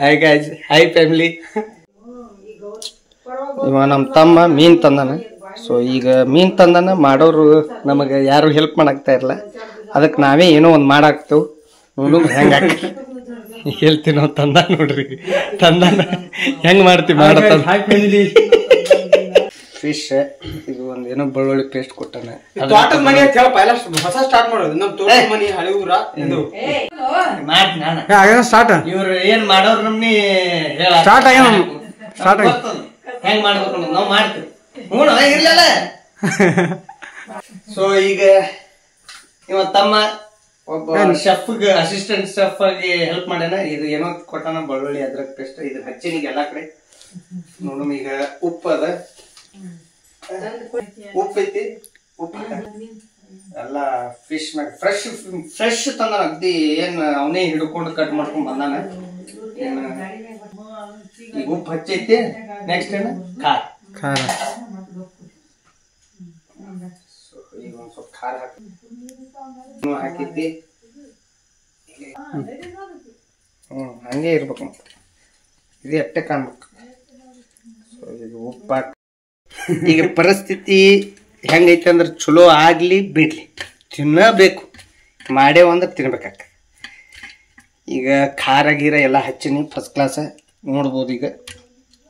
Hi guys, hi family. ಇವ ನಮ್ಮ ತಮ್ಮ ಮೀನ್ ತಂದಾನ. ಸೊ ಈಗ ಮೀನ್ ತಂದಾನ, ಮಾಡೋರು ನಮಗೆ ಯಾರು ಹೆಲ್ಪ್ ಮಾಡಾಕ್ತಾ ಇರಲ್ಲ. ಅದಕ್ಕೆ ನಾವೇ ಏನೋ ಒಂದು ಮಾಡಾಕ್ತೇವೆ. ನೋಡು ಹೆಂಗ ಹೇಳ್ತೀವಿ ನಾವು. ತಂದ ನೋಡ್ರಿ, ತಂದಾನ ಹೆಂಗ್ ಮಾಡ್ತೀವಿ ಮಾಡತ್ತ. ಫಿಶ್ ಇದು ಒಂದ್ ಏನೋ ಬೆಳ್ಳುಳ್ಳಿ ಪೇಸ್ಟ್ ಕೊಟ್ಟಾನ. ತೋಟದ ಮನಿ ಅಂತ ಹೇಳಪ್ಪ, ಎಲ್ಲ ಹೊಸ ಸ್ಟಾರ್ಟ್ ಮಾಡೋದು. ನಮ್ ತೋಟದ ಮನಿ ಹಳೆ ಊರ ಸ್ಟಾರ್ಟ್. ಇವ್ರು ಏನ್ ಮಾಡೋರು ನಮ್ನಿ ಸ್ಟಾರ್ಟ್ ಆಗ್ಯಾವ. ಹೆಂಗ್ ಮಾಡ್ಬೇಕು ನಾವ್ ಮಾಡ್ತೀವಿ. ಹ್ಞೂ ಇರ್ಲಲ್ಲ. ಸೊ ಈಗ ಇವ ತಮ್ಮ ಒಬ್ಬ ಶೆಫ್ಗೆ ಅಸಿಸ್ಟೆಂಟ್ ಶೆಫ್ ಆಗಿ ಹೆಲ್ಪ್ ಮಾಡ್ಯಾನ. ಇದು ಏನೋ ಕೊಟ್ಟಾನ ಬೆಳ್ಳುಳ್ಳಿ ಅದ್ರಕ್ ಪೇಸ್ಟ್. ಇದು ಹಚ್ಚಿನಿಗೆ ಎಲ್ಲಾ ಕಡೆ ನೋಡು. ಈಗ ಉಪ್ಪು ಅದ, ಉಪ್ಪು ಐತಿ, ಉಪ್ಪು ಎಲ್ಲ ಫಿಶ್ ಮ್ಯಾಗ ಫ್ರೆಶ್ ತಂದಾನ. ಅಗ್ದಿ ಏನ್ ಅವನೇ ಹಿಡ್ಕೊಂಡು ಕಟ್ ಮಾಡ್ಕೊಂಡ್ ಬಂದಾನ. ಈಗ ಉಪ್ಪು ಹಚ್ಚೈತಿ. ನೆಕ್ಸ್ಟ್ ಏನ ಖಾರ. ಈಗ ಒಂದ್ ಸ್ವಲ್ಪ ಖಾರ ಹಾಕೈತಿ. ಹಂಗೆ ಇರ್ಬೇಕು, ಇದು ಎಟ್ಟೆ ಕಾಣ್ಬೇಕು. ಸೊ ಈಗ ಉಪ್ಪು ಹಾಕಿ. ಈಗ ಪರಿಸ್ಥಿತಿ ಹೆಂಗೈತೆ ಅಂದ್ರೆ ಚಲೋ ಆಗ್ಲಿ ಬಿಡ್ಲಿ ತಿನ್ನಬೇಕು. ಮಾಡೇವ ಅಂದ್ರೆ ತಿನ್ಬೇಕಾಗ್ತದೆ. ಈಗ ಖಾರ ಗೀರ ಎಲ್ಲ ಹಚ್ಚಿನಿ ಫಸ್ಟ್ ಕ್ಲಾಸ. ನೋಡ್ಬೋದು ಈಗ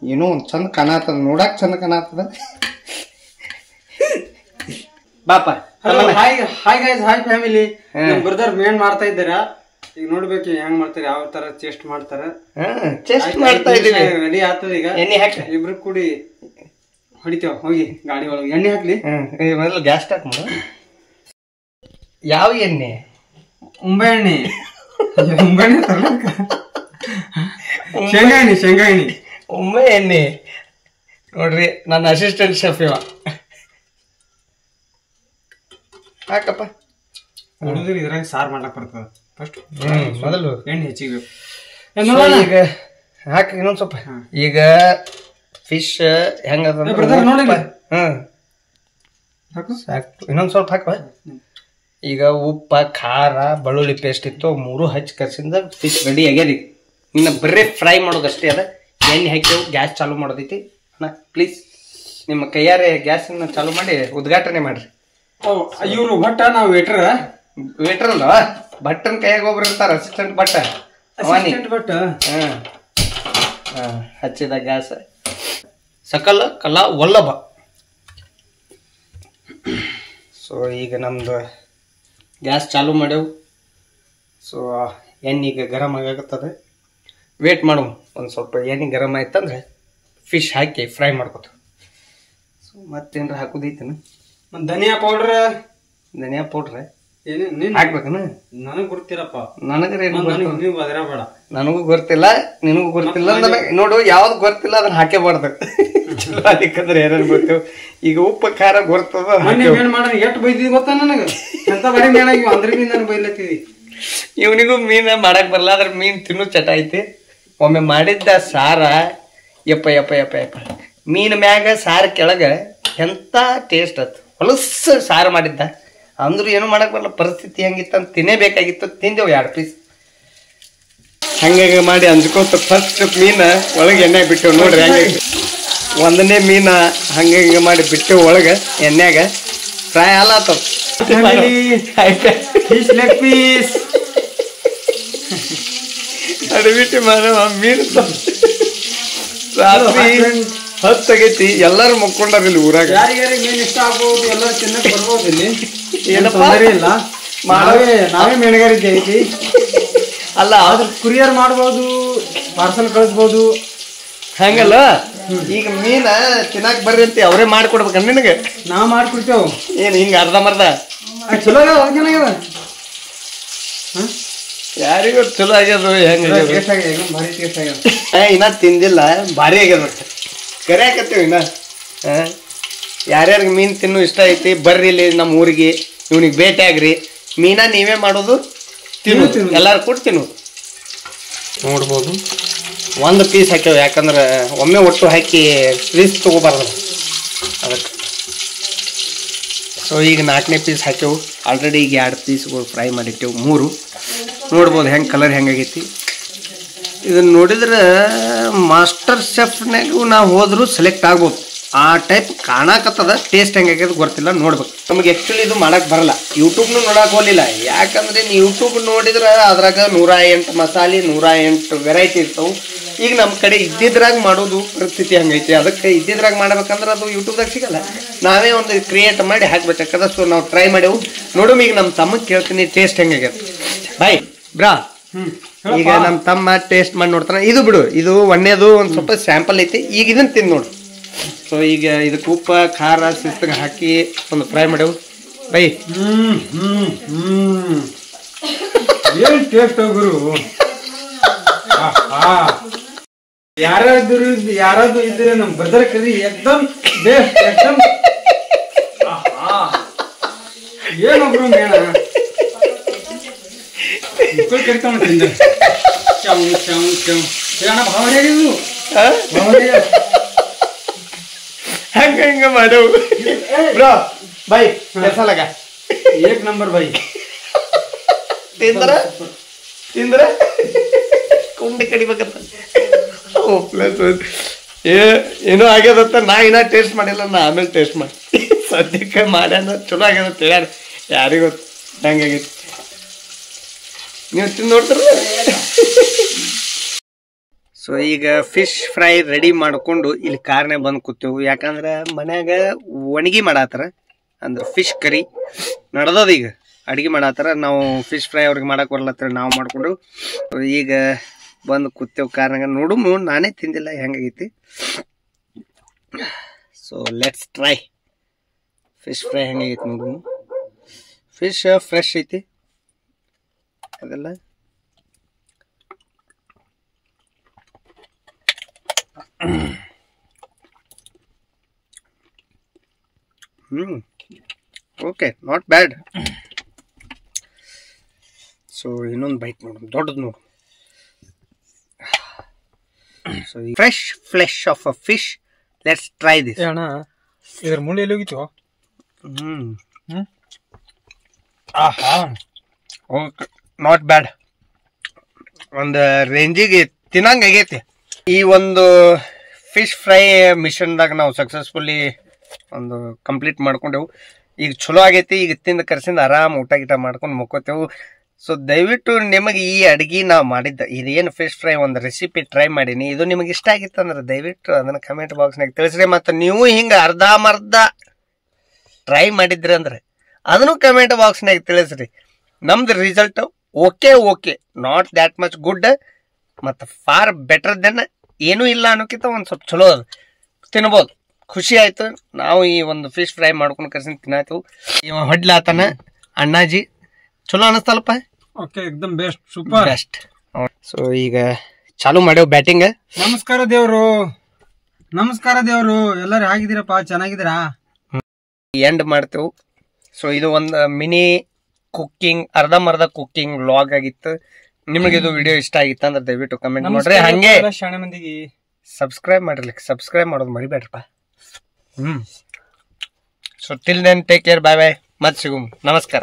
ಏನೋ ಒಂದು ಚಂದ ಕಾಣತ್ತದ, ನೋಡಕ್ ಚಂದ ಕಾಣತ್ತದ. ಬಾಪ hi guys, hi family. Brother main ಮಾಡ್ತಾ ಇದ್ದಾರ. ಈಗ ನೋಡ್ಬೇಕು ಹೆಂಗ್ ಮಾಡ್ತಾರೆ, ಯಾವ ತರ ಚೇಸ್ಟ್ ಮಾಡ್ತಾರ. ಚೆಸ್ಟ್ ಮಾಡ್ತಾ ಇದೀವಿ. ರೆಡಿ ಆಗ್ತದ. ಈಗ ಎಣ್ಣೆ ಹಾಕಿ ಇಬ್ರು ಕೂಡಿ ಹೊಡಿತೇವ. ಹೋಗಿ ಗಾಡಿ ಒಳಗೆ ಎಣ್ಣೆ ಹಾಕ್ಲಿ. ಮೊದಲು ಗ್ಯಾಸ್ ಸ್ಟಾರ್ಟ್ ಮಾಡು. ಯಾವ ಎಣ್ಣೆ? ಉಂಬೆ ಎಣ್ಣೆ. ಉಂಬೆ ಎಣ್ಣೆ ತರ್ಲಕ್ಕ. ಶೇಂಗಾ ಎಣ್ಣೆ, ಶೇಂಗಾ ಎಣ್ಣೆ. ಉಂಬೆ ಎಣ್ಣೆ ನೋಡ್ರಿ. ನನ್ನ ಅಸಿಸ್ಟೆಂಟ್ ಶೆಫ್ ಇವ. ಹಾಕಪ್ಪ. ನೋಡಿದ್ರೆ ಇದ್ರಾಗ ಸಾರು ಮಾಡ್ಲಕ್ ಬರ್ತದ. ಫಸ್ಟ್ ಮೊದಲು ಎಣ್ಣೆ ಹೆಚ್ಚಿಗೆ ಈಗ ಹಾಕಿ ಇನ್ನೊಂದ್ ಸ್ವಲ್ಪ. ಈಗ ಫಿಶ್ ಹೆಂಗದ ಸಾಕು. ಇನ್ನೊಂದ್ ಸ್ವಲ್ಪ ಹಾಕುವ. ಈಗ ಉಪ್ಪ, ಖಾರ, ಬೆಳ್ಳುಳ್ಳಿ ಪೇಸ್ಟ್ ಇತ್ತು, ಮೂರು ಹಚ್ಚಿ ಕರ್ಸಿಂದ ಫಿಶ್ ರೆಡಿ ಆಗ್ಯದ. ಇನ್ನ ಬರೀ ಫ್ರೈ ಮಾಡೋದಷ್ಟೇ ಅದ. ಎಣ್ಣೆ ಹಾಕ್ಯವು, ಗ್ಯಾಸ್ ಚಾಲು ಮಾಡೋದೈತಿ. ಅಣ್ಣ ಪ್ಲೀಸ್ ನಿಮ್ಮ ಕೈಯಾರೆ ಗ್ಯಾಸ್ ಚಾಲು ಮಾಡಿ ಉದ್ಘಾಟನೆ ಮಾಡ್ರಿ. ಇವ್ರು ಭಟ್ಟ, ನಾವು ವೇಟರ್. ವೇಟರ್ ಅಲ್ಲ, ಭಟ್ಟನ್ ಕೈಯಾಗ ಒಬ್ರು ಇರ್ತಾರ, ಅಸಿಸ್ಟೆಂಟ್ ಭಟ್ಟ. ಭಟ್ಟ ಹಚ್ಚಿದ ಗ್ಯಾಸ್ ಸಕಲ ಕಲಾ ವಲ್ಲಭ. ಸೊ ಈಗ ನಮ್ದು ಗ್ಯಾಸ್ ಚಾಲು ಮಾಡ್ಯವು. ಸೊ ಎಣ್ಣೆ ಈಗ ಗರಂ ಆಗತ್ತದ. ವೇಟ್ ಮಾಡು, ಒಂದು ಸ್ವಲ್ಪ ಎಣ್ಣೆ ಗರಂ ಆಯ್ತಂದ್ರೆ ಫಿಶ್ ಹಾಕಿ ಫ್ರೈ ಮಾಡ್ಕೊತ. ಸೊ ಮತ್ತೇನ್ರ ಹಾಕೋದೈತೇನ? ಧನಿಯಾ ಪೌಡ್ರ್. ಧನಿಯಾ ಪೌಡ್ರ್ ಏನೇನು ಹಾಕ್ಬೇಕನ? ನನಗ್ ಗೊತ್ತಿರಪ್ಪ. ನನಗರೆ ಬೇಡ. ನನಗೂ ಗೊತ್ತಿಲ್ಲ, ನಿನಗೂ ಗೊತ್ತಿಲ್ಲ. ನೋಡು, ಯಾವ್ದು ಗೊತ್ತಿಲ್ಲ ಅದನ್ನ ಹಾಕೇಬಾರ್ದು. ಚಲೋ ಅದಕ್ಕಂದ್ರೆ ಏನೇನು ಗೊತ್ತು. ಈಗ ಉಪ್ಪು ಖಾರ ಗೊತ್ತದ. ಎಷ್ಟು ಬೈದಿದ್ ಗೊತ್ತಾ ನನಗ? ಎಂತ ಬರೀ ಮೇಣಾಗಿ ಅಂದ್ರಿಂದ ನಾನು ಬೈಲತ್ತಿದಿ. ಇವನಿಗೂ ಮೀನ್ ಮಾಡಕ್ ಬರಲ್ಲ, ಅದ್ರ ಮೀನ್ ತಿನ್ನು ಚಟ ಐತಿ. ಒಮ್ಮೆ ಮಾಡಿದ್ದ ಸಾರ ಯಪ್ಪ ಯಪ್ಪ ಯಪ್ಪ ಯಪ್ಪ. ಮೀನ್ ಮ್ಯಾಗ ಸಾರು ಕೆಳಗ ಎಂತ ಟೇಸ್ಟ್ ಆಯ್ತು. ಹೊಲಸ ಸಾರು ಮಾಡಿದ್ದ. ಅಂದ್ರೂ ಏನು ಮಾಡಕ್ ಬರಲ್ಲ. ಪರಿಸ್ಥಿತಿ ಹೆಂಗಿತ್ತು ಅಂತ ತಿನ್ನೇಬೇಕಾಗಿತ್ತು. ತಿಂದೆವು 2 ಪೀಸ್. ಹಂಗಾಗಿ ಮಾಡಿ ಅಂಜ್ಕೋತ ಫಸ್ಟ್ ಮೀನ ಒಳಗೆ ಎಣ್ಣೆ ಬಿಟ್ಟೆವು. ನೋಡ್ರಿ ಹೆಂಗೆ ಒಂದನೇ ಮೀನ ಹಂಗೆ ಮಾಡಿ ಬಿಟ್ಟೆವು ಒಳಗೆ ಎಣ್ಣೆಗ. ಫ್ರೈ ಆಲತ್ತವ. ಅಡಿಬಿಟ್ಟು ಮಾನವ ಮೀನು ರಾತ್ರಿ 10 ಆಗೈತಿ. ಎಲ್ಲಾರು ಮುಕ್ಕೊಂಡಾರ ಇಲ್ಲಿ ಊರಾಗ. ಯಾರಿಗಾರಿಗೆ ಮೀನ್ ಇಷ್ಟ ಆಗ್ಬಹುದು, ಎಲ್ಲರೂ ತಿನ್ನಕ್ ಬರ್ಬೋದು. ಇಲ್ಲಿ ಏನಪ್ಪ ಇಲ್ಲ, ನಾವೇ ಮೀನುಗಾರಿಕೆ ಐತಿ. ಅಲ್ಲ ಆದ್ರೆ ಕುರಿಯರ್ ಮಾಡ್ಬೋದು, ಪಾರ್ಸಲ್ ಕಳಿಸ್ಬೋದು. ಹಂಗಲ್ಲ, ಈಗ ಮೀನ ತಿನ್ನಾಕ್ ಬರ್ರಿ ಅಂತ ಅವರೇ ಮಾಡ್ಕೊಡ್ಬೇಕ ನಿನಗೆ? ನಾವ್ ಮಾಡ್ಕೊಡ್ತೇವ್. ಏನ್ ಹಿಂಗ ಅರ್ಧ ಮರ್ಧ? ಚಲೋ ಆಗ್ಯಾವ. ಯಾರಿಗೂ ಚಲೋ ಆಗ್ಯದ. ಹೆಂಗ ಭಾರಿ ಟೇಸ್ಟ್ ಆಗ್ಯಾವ. ಇನ್ನ ತಿಂದಿಲ್ಲ, ಭಾರಿ ಆಗ್ಯದ. ಕರಿಯಾಕತ್ತೀವಿ ಇನ್ನ. ಯಾರ್ಯಾರಿಗೆ ಮೀನು ತಿನ್ನು ಇಷ್ಟ ಐತಿ ಬರ್ರಿ ಇಲ್ಲಿ ನಮ್ಮ ಊರಿಗೆ, ಇವ್ನಿಗೆ ಭೇಟಿ ಆಗ್ರಿ. ಮೀನ ನೀವೇ ಮಾಡೋದು, ತಿನ್ನು, ಎಲ್ಲಾರು ಕೊಟ್ಟು ತಿನ್ನು. ನೋಡ್ಬೋದು, 1 ಪೀಸ್ ಹಾಕ್ಯಾವ. ಯಾಕಂದ್ರೆ ಒಮ್ಮೆ ಒಟ್ಟು ಹಾಕಿ ಪೀಸ್ ತಗೋಬಾರ್ದು ಅದಕ್ಕೆ. ಸೊ ಈಗ 4ನೇ ಪೀಸ್ ಹಾಕ್ಯವು. ಆಲ್ರೆಡಿ ಈಗ 2 ಪೀಸ್ಗಳು ಫ್ರೈ ಮಾಡಿಟ್ಟೆವು. 3 ನೋಡ್ಬೋದು ಹೆಂಗೆ ಕಲರ್ ಹೆಂಗಾಗೈತಿ. ಇದನ್ನ ನೋಡಿದ್ರೆ ಮಾಸ್ಟರ್ ಶೆಫ್ನಾಗೂ ನಾವು ಹೋದ್ರು ಸೆಲೆಕ್ಟ್ ಆಗ್ಬೋದು ಆ ಟೈಪ್ ಕಾಣಕತ್ತದ. ಟೇಸ್ಟ್ ಹೆಂಗಾಗ್ಯದ ಗೊತ್ತಿಲ್ಲ, ನೋಡ್ಬೇಕು. ನಮಗೆ ಆ್ಯಕ್ಚುಲಿ ಇದು ಮಾಡಕ್ಕೆ ಬರಲ್ಲ, ಯೂಟ್ಯೂಬ್ನು ನೋಡಕ್ಕೆ ಹೋಗಲಿಲ್ಲ. ಯಾಕಂದ್ರೆ ನೀವು ಯೂಟ್ಯೂಬ್ ನೋಡಿದ್ರೆ ಅದ್ರಾಗ 108 ಮಸಾಲೆ 108 ವೆರೈಟಿ ಇರ್ತವೆ. ಈಗ ನಮ್ಮ ಕಡೆ ಇದ್ದಿದ್ರಾಗ ಮಾಡೋದು ಪರಿಸ್ಥಿತಿ ಹಂಗೈತಿ. ಅದಕ್ಕೆ ಇದ್ದಿದ್ರಾಗ ಮಾಡ್ಬೇಕಂದ್ರೆ ಅದು ಯೂಟ್ಯೂಬ್ದಾಗ ಸಿಗಲ್ಲ, ನಾವೇ ಒಂದು ಕ್ರಿಯೇಟ್ ಮಾಡಿ ಹಾಕ್ಬೇಕಾಗ್ತದ. ಸೊ ನಾವು ಟ್ರೈ ಮಾಡೇವು, ನೋಡು. ಈಗ ನಮ್ಮ ತಮ್ಮಗೆ ಕೇಳ್ತೀನಿ ಟೇಸ್ಟ್ ಹೆಂಗಾಗ್ಯದ. ಬಾಯ್ ಬ್ರಾ, ಈಗ ನಮ್ಮ ತಮ್ಮ ಟೇಸ್ಟ್ ಮಾಡಿ ನೋಡ್ತಾನೆ. ಇದು ಬಿಡು, ಇದು ಒಣ್ಣೆದು ಒಂದು ಸ್ವಲ್ಪ ಸ್ಯಾಂಪಲ್ ಐತಿ. ಈಗ ಇದನ್ನ ತಿಂದು ನೋಡು. ಸೊ ಈಗ ಇದಕ್ಕೆ ಉಪ್ಪು ಖಾರ ಶಿಸ್ತಿಗೆ ಹಾಕಿ ಒಂದು ಫ್ರೈ ಮಾಡೇವು. ಬೈ ಏನು ಟೇಸ್ಟ್ ಗುರು. ಯಾರಾದ್ರೂ ಇದ್ರೆ ನಮ್ ಬ್ರದರ್ ಕರಿ ಎಕ್ದಮ್ ಬೇಸ್ಟ್, ಎಕ್ದಮ್ ಏನೊಬ್ರು ಮೇಣ ಕರಿತಾವ ತಿಂದ ಭಾವನೆಯಾಗಿದ್ದು ಹಂಗ ಹಿಂಗ ಮಾಡೇವು ಬ್ರೋ. ಬೈ ಕೆಲ್ಸಲಾಗ ಏಕ್ ನಂಬರ್ ಬೈ. ತಿಂದ್ರ ಕುಂಡಿ ಕಡಿಬೇಕಂತ ಪ್ಲಸ್ ಏನೋ ಆಗ್ಯದಂತ. ನಾ ಇನ್ನ ಟೇಸ್ಟ್ ಮಾಡಿಲ್ಲ, ನಾ ಆಮೇಲೆ ಟೇಸ್ಟ್ ಮಾಡಿ. ಸದ್ಯಕ್ಕೆ ಮಾಡ್ಯಾನ ಚಲೋ ಆಗ್ಯದ ಹೇಳ್ಯಾರ, ಯಾರಿಗೂ ಗೊತ್ತು ಹೆಂಗಾಗೈತಿ. ನೀವು ತಿಂದು ನೋಡ್ತಾರ. ಸೊ ಈಗ ಫಿಶ್ ಫ್ರೈ ರೆಡಿ ಮಾಡಿಕೊಂಡು ಇಲ್ಲಿ ಕಾರ್ನೆ ಬಂದು ಕೂತೇವು. ಯಾಕಂದ್ರೆ ಮನ್ಯಾಗ ಒಣಗಿ ಮಾಡತ್ತಾರ, ಅಂದ್ರೆ ಫಿಶ್ ಕರಿ ನಡೆದದ. ಈಗ ಅಡುಗೆ ಮಾಡತ್ತಾರ, ನಾವು ಫಿಶ್ ಫ್ರೈ ಅವ್ರಿಗೆ ಮಾಡಕ್ಕೆ ಬರ್ಲತ್ತಾರ, ನಾವು ಮಾಡಿಕೊಂಡು ಈಗ ಬಂದು ಕೂತೇವು ಕಾರ್ನಾಗ. ನೋಡು, ನಾನೇ ತಿಂದಿಲ್ಲ ಹೆಂಗಾಗೈತಿ. So let's try fish fry ಹೆಂಗಾಗೈತಿ ನೋಡು. ಫಿಶ್ ಫ್ರೆಶ್ ಐತಿ ಅದೆಲ್ಲ. Okay, not bad. ಸೊ ಇನ್ನೊಂದು ಬೈಟ್ ನೋಡು, ದೊಡ್ಡದು ನೋಡು. So fresh flesh of a fish, let's try this. ಅಣ್ಣ ಇದ್ರ ಮುಳ್ಳು ಎಲ್ಲಿ ಹೋಗಿತ್ತು? Okay, not bad. ಒಂದು ರೇಂಜಿಗೆ ತಿನ್ನಂಗೆ ಆಗೈತಿ. ಈ ಒಂದು ಫಿಶ್ ಫ್ರೈ ಮಿಷನ್ದಾಗ ನಾವು ಸಕ್ಸಸ್ಫುಲ್ಲಿ ಒಂದು ಕಂಪ್ಲೀಟ್ ಮಾಡ್ಕೊಂಡೆವು. ಈಗ ಚಲೋ ಆಗೈತಿ. ಈಗ ತಿಂದು ಕರ್ಸಿಂದ ಆರಾಮ್ ಊಟ ಗೀಟ ಮಾಡ್ಕೊಂಡು ಮುಕ್ಕೋತೇವು. ಸೊ ದಯವಿಟ್ಟು ನಿಮಗೆ ಈ ಅಡ್ಗೆ ನಾವು ಮಾಡಿದ್ದ ಇದೇನು ಫಿಶ್ ಫ್ರೈ ಒಂದು ರೆಸಿಪಿ ಟ್ರೈ ಮಾಡೀನಿ, ಇದು ನಿಮಗೆ ಇಷ್ಟ ಆಗಿತ್ತು ಅಂದ್ರೆ ದಯವಿಟ್ಟು ಅದನ್ನು ಕಮೆಂಟ್ ಬಾಕ್ಸ್ನಾಗ ತಿಳಿಸ್ರಿ. ಮತ್ತು ನೀವು ಹಿಂಗೆ ಅರ್ಧಂಬರ್ಧ ಟ್ರೈ ಮಾಡಿದ್ರಿ ಅಂದ್ರೆ ಅದನ್ನು ಕಮೆಂಟ್ ಬಾಕ್ಸ್ನಾಗ ತಿಳಿಸ್ರಿ. ನಮ್ದು result okay, not that much good, ಮತ್ತು ಫಾರ್ ಬೆಟರ್ ದೆನ್ ಏನೂ ಇಲ್ಲ ಅನ್ನೋಕ್ಕಿಂತ ಒಂದು ಸ್ವಲ್ಪ ಚಲೋ ಅದು ತಿನ್ಬೋದು. ಖುಷಿ ಆಯ್ತು. ನಾವು ಈ ಒಂದು ಫಿಶ್ ಫ್ರೈ ಮಾಡ್ಕೊಂಡು ಕರ್ಸಿ ತಿನ್ನಾಯ್ತು. ಇವ ಹೊಡ್ಲಾತನ ಅಣ್ಣಾಜಿ, ಚಲೋ ಅನಿಸ್ತಲ್ಪ. ಓಕೆ, ಎಕ್ದಮ್ ಬೆಸ್ಟ್, ಸೂಪರ್ ಬೆಸ್ಟ್. ಸೊ ಈಗ ಚಾಲು ಮಾಡ್ಯಾವ ಬ್ಯಾಟಿಂಗ್. ನಮಸ್ಕಾರ ದೇವ್ರು, ಎಲ್ಲರೂ ಆಗಿದ್ದೀರಪ್ಪ, ಚೆನ್ನಾಗಿದ್ದೀರಾ? ಎಂಡ್ ಮಾಡ್ತೇವೆ. ಸೊ ಇದು ಒಂದು ಮಿನಿ ಕುಕ್ಕಿಂಗ್, ಅರ್ಧಂಬರ್ಧ ಕುಕ್ಕಿಂಗ್ ವ್ಲಾಗ್ ಆಗಿತ್ತು. ನಿಮಗೆ ಇದು ವಿಡಿಯೋ ಇಷ್ಟ ಆಗಿತ್ತು ಅಂದ್ರೆ ದಯವಿಟ್ಟು ಕಮೆಂಟ್ ಮಾಡ್ರಿ. ಹಂಗೆ ಶಾಣೆ ಮಂದಿಗೆ ಸಬ್ಸ್ಕ್ರೈಬ್ ಮಾಡಿರ್ಲಿಕ್ಕೆ ಸಬ್ಸ್ಕ್ರೈಬ್ ಮಾಡೋದು ಮರಿಬೇಡ್ರಪ್ಪ. So till then take care, bye bye, ಮತ್ತೆ ಸಿಗು, ನಮಸ್ಕಾರ.